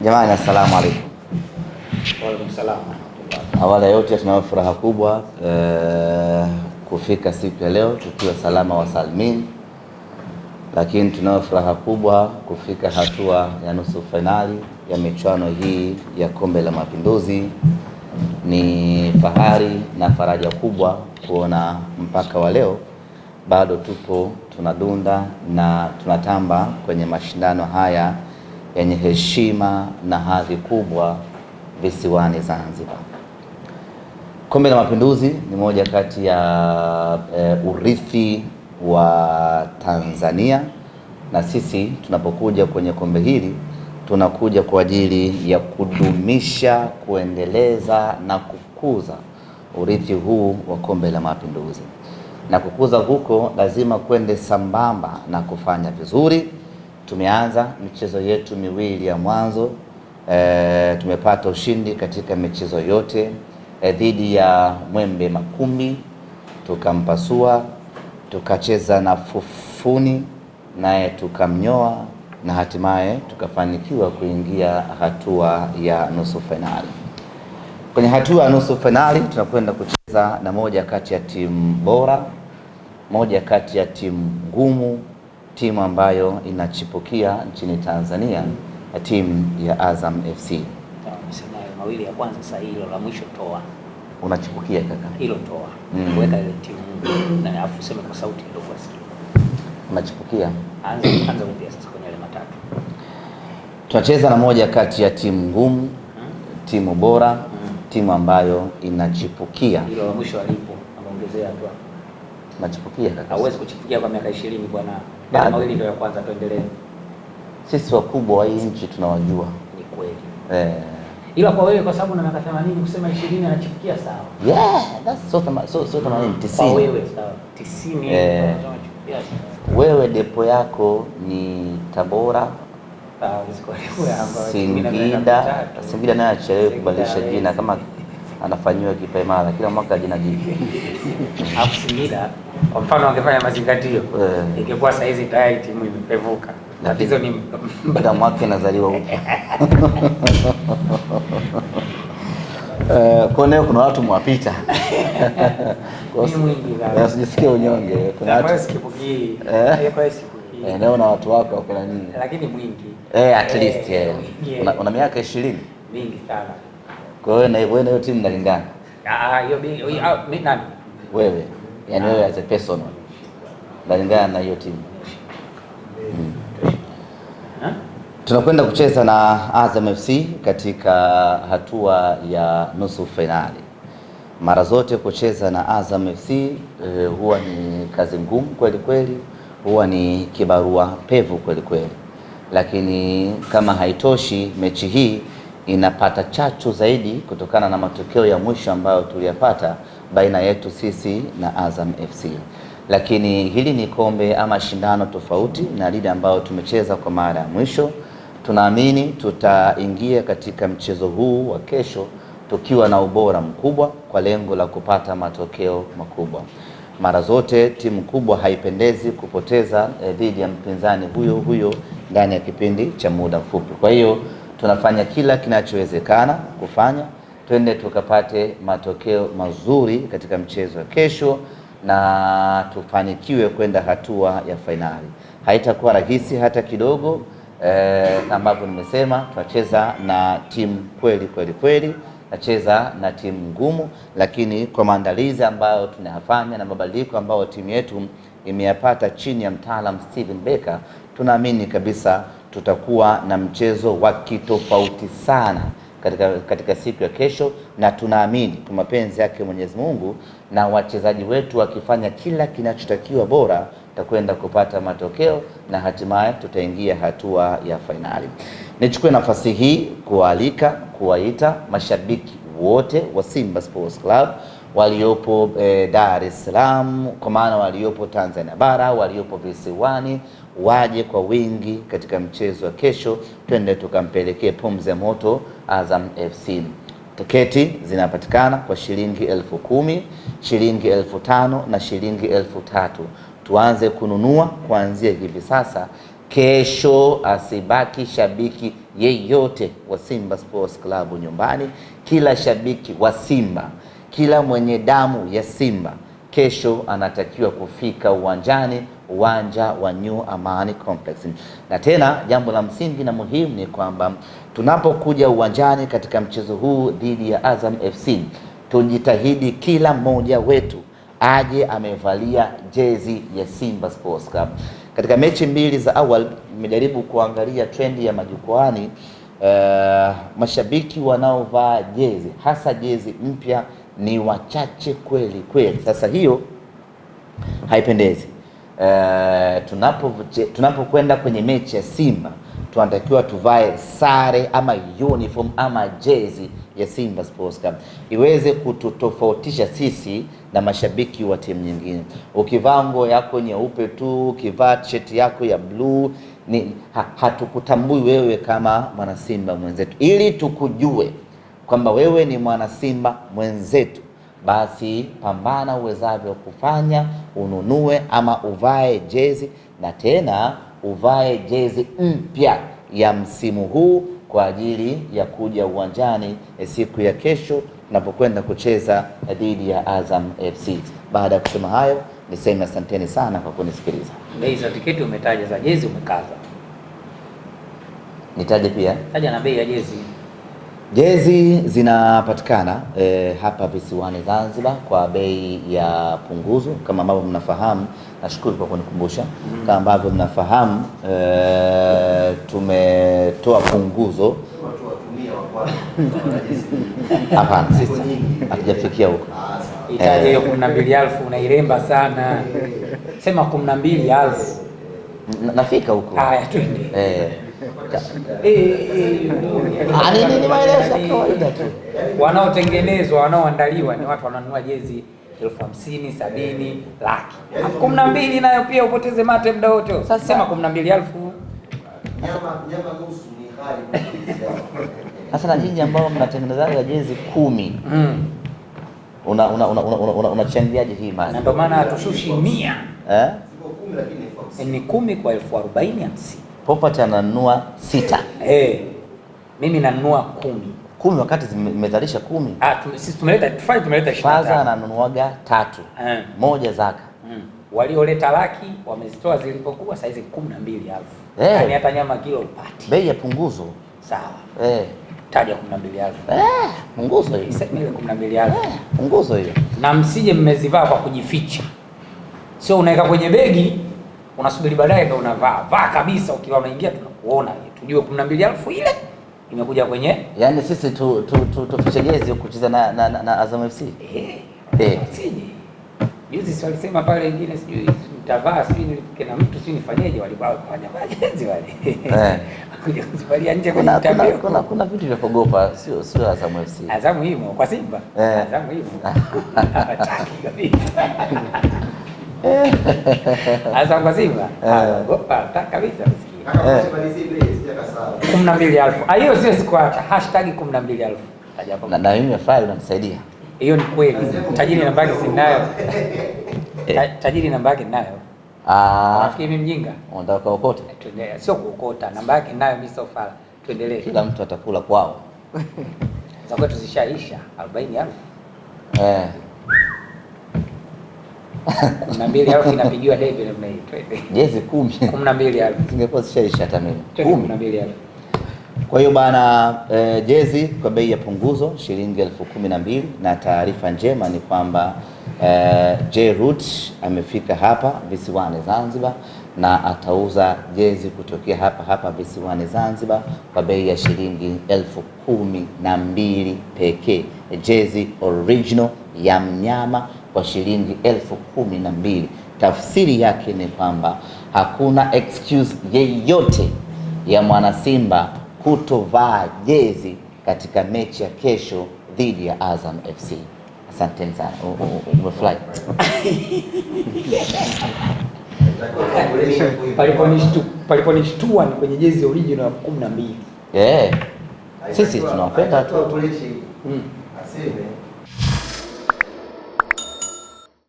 Jamani, assalamu alaikum. Wa alaikum salaam. Awali ya yote tunayo furaha kubwa kufika siku ya leo tukiwa salama wa salmin, lakini tunayo furaha kubwa kufika hatua ya nusu fainali ya michuano hii ya Kombe la Mapinduzi. Ni fahari na faraja kubwa kuona mpaka wa leo bado tupo tunadunda na tunatamba kwenye mashindano haya yenye heshima na hadhi kubwa visiwani Zanzibar. Kombe la Mapinduzi ni moja kati ya urithi wa Tanzania, na sisi tunapokuja kwenye kombe hili tunakuja kwa ajili ya kudumisha, kuendeleza na kukuza urithi huu wa Kombe la Mapinduzi. Na kukuza huko lazima kwende sambamba na kufanya vizuri. Tumeanza michezo yetu miwili ya mwanzo, tumepata ushindi katika michezo yote. Dhidi ya Mwembe Makumbi tukampasua, tukacheza na Fufuni naye tukamnyoa, na hatimaye tukafanikiwa kuingia hatua ya nusu fainali. Kwenye hatua ya nusu fainali tunakwenda kucheza na moja kati ya timu bora, moja kati ya timu ngumu, timu ambayo inachipukia nchini Tanzania, timu ya Azam FC. Mawili ya kwanza sasa, hilo la mwisho toa. Unachipukia kaka? Hilo toa. Weka ile timu na afu sema kwa sauti ndio kusikia. Unachipukia. Anza upya sasa kwenye ile matatu. Tunacheza na moja kati ya timu ngumu, timu bora, timu ambayo inachipukia. Hilo la mwisho alipo ameongezea tu. Unachipukia kaka? Hauwezi kuchipukia kwa miaka 20 bwana. Mawili ndio ya kwanza, tuendelee. Sisi wakubwa wa hii nchi tunawajua. Ni kweli. Ila kwa wewe kwa sababu na miaka 80 kusema 20 anachipukia sawa. Yeah, that's so 80 90. Kwa wewe sawa. 90 wewe depo yako ni Tabora, Singida naye achelewe kubadilisha jina kama anafanyiwa kipaimara kila mwaka jina jipya. Hapo Singida kwa mfano wangefanya mazingatio, ingekuwa saa hizi tayari timu imepevuka. Tatizo ni mpaka mwaka inazaliwa huko. Kwa leo kuna watu mwapita. Ni mwingi sana. Usijisikie unyonge. Kuna watu sikipukii. Leo na watu wako wako na nini? Lakini mwingi. At least una miaka 20. Mingi sana. Kwa hiyo na hiyo timu inalingana. Mimi nani? Wewe. Yaani wewe as a person inalingana na hiyo timu. Tunakwenda kucheza na Azam FC katika hatua ya nusu fainali. Mara zote kucheza na Azam FC huwa ni kazi ngumu kweli kweli, huwa ni kibarua pevu kweli kweli. Lakini kama haitoshi, mechi hii inapata chachu zaidi kutokana na matokeo ya mwisho ambayo tuliyapata baina yetu sisi na Azam FC. Lakini hili ni kombe ama shindano tofauti na lile ambao tumecheza kwa mara ya mwisho. Tunaamini tutaingia katika mchezo huu wa kesho tukiwa na ubora mkubwa kwa lengo la kupata matokeo makubwa. Mara zote timu kubwa haipendezi kupoteza dhidi ya mpinzani huyo huyo ndani ya kipindi cha muda mfupi. Kwa hiyo tunafanya kila kinachowezekana kufanya twende tukapate matokeo mazuri katika mchezo wa kesho na tufanikiwe kwenda hatua ya fainali. Haitakuwa rahisi hata kidogo, ambapo nimesema tunacheza na timu kweli, nacheza na timu ngumu, lakini kwa maandalizi ambayo tunayafanya na mabadiliko ambayo timu yetu imeyapata chini ya mtaalamu Steven Becker, tunaamini kabisa tutakuwa na mchezo wa kitofauti sana katika siku ya kesho, na tunaamini kwa mapenzi yake Mwenyezi Mungu na wachezaji wetu wakifanya kila kinachotakiwa bora tutakwenda kupata matokeo na hatimaye tutaingia hatua ya fainali. Nichukue nafasi hii kuwaita mashabiki wote wa Simba Sports Club waliopo Dar es Salaam, kwa maana waliopo Tanzania bara, waliopo visiwani, waje kwa wingi katika mchezo wa kesho, twende tukampelekee pumzi ya moto Azam FC. Tiketi zinapatikana kwa shilingi 10,000, shilingi 5,000 na shilingi 3,000. Tuanze kununua kuanzia hivi sasa Kesho asibaki shabiki yeyote wa Simba Sports Club nyumbani. Kila shabiki wa Simba, kila mwenye damu ya Simba kesho anatakiwa kufika uwanjani, uwanja wa New Amani Complex. Na tena jambo la msingi na muhimu ni kwamba tunapokuja uwanjani katika mchezo huu dhidi ya Azam FC, tujitahidi kila mmoja wetu aje amevalia jezi ya Simba Sports Club. Katika mechi mbili za awali nimejaribu kuangalia trendi ya majukwaani, mashabiki wanaovaa jezi hasa jezi mpya ni wachache kweli kweli. Sasa hiyo haipendezi. Tunapokwenda kwenye mechi ya Simba tunatakiwa tuvae sare ama uniform ama jezi ya Simba Sports Club iweze kututofautisha sisi na mashabiki wa timu nyingine. Ukivaa nguo yako nyeupe tu, ukivaa t-shirt yako ya blue, hatukutambui wewe kama mwana Simba mwenzetu. Ili tukujue kwamba wewe ni mwana Simba mwenzetu, basi pambana uwezavyo kufanya ununue ama uvae jezi, na tena uvae jezi mpya ya msimu huu kwa ajili ya kuja uwanjani siku ya kesho tunapokwenda kucheza dhidi ya Azam FC. Baada ya kusema hayo, niseme asanteni sana kwa kunisikiliza. Bei za tiketi umetaja, za jezi umekaza. Nitaje pia? Taja na bei ya jezi. Jezi zinapatikana hapa visiwani Zanzibar kwa bei ya punguzo kama ambavyo mnafahamu. Nashukuru kwa kunikumbusha. Kama ambavyo mnafahamu, tumetoa punguzo. Hapana, sisi hatujafikia huko. Itaje hiyo 12,000 unairemba sana. Sema 12,000. Nafika huko. Haya twende. Ni maelezo ya kawaida tu. Wanaotengenezwa, wanaoandaliwa ni watu wananunua jezi 50,000, 70, laki. 12 nayo pia upoteze mate muda wote. Sasa sema 12,000. Nyama nusu ni hali. Sasa na nyinyi ambao mnatengenezaga jezi 10. Unachangiaje hii mali? Na ndio maana hatushushi 100. Ziko 10 lakini ni 10 kwa 40,050. Popat ananunua 6. Mimi nanunua 10 wakati zimezalisha 10. Sisi tumeleta 25. Faza ananunuaga 3. Moja zaka. Walioleta laki wamezitoa zilipokuwa saizi 12,000. Yaani hata nyama kilo upati. Bei ya punguzo. Sawa. Taja 12,000. Punguzo hiyo. Sema ile 12,000. Punguzo hiyo. Na msije mmezivaa kwa kujificha. Sio unaweka kwenye begi, unasubiri baadaye ndio unavaa. Vaa kabisa, ukiwa unaingia tunakuona. Tujue 12,000 ile imekuja kwenye. Yaani sisi tufiche jezi kucheza na Azam FC. Sije. Juzi si walisema pale wengine sijui mtavaa sijui nilipike na mtu sijui nifanyeje, walikuwa jezi wale. Kuja kuzivalia nje kwenye mtandao. Kuna vitu vya kuogopa, sio Azam FC. Azam himo kwa Simba. Azam himo. Hataki kabisa. Azam kwa Simba. Ogopa taka kabisa. 12,000. Hiyo sio sikuacha. #12,000. Taja hapo. Na mimi nafurahi unanisaidia. Hiyo ni kweli. Tajiri namba yake sinayo. Tajiri namba yake ninayo. Nafikiri mimi mjinga. Unataka kuokota? Tuendelee. Sio kuokota. Namba yake ninayo mimi sio fala. Tuendelee. Kila mtu atakula kwao. Za kwetu zishaisha 40,000. 12,000 inapigiwa debe namna hii. Twende. Jezi 10. 12,000. Zingekuwa zishaisha hata mimi. 12,000. Kwa hiyo bana, jezi kwa bei ya punguzo shilingi 12,000, na taarifa njema ni kwamba J-Root amefika hapa visiwani Zanzibar na atauza jezi kutokea hapa visiwani Zanzibar kwa bei ya shilingi 12,000 pekee. Jezi original ya mnyama kwa shilingi 12,000. Tafsiri yake ni kwamba hakuna excuse yeyote ya mwana Simba kutovaa jezi katika mechi ya kesho dhidi ya Azam FC. Asanteni sana. Umefly. Paliponishtua ni kwenye jezi original ya 12. Sisi tunawapenda tu. Aseme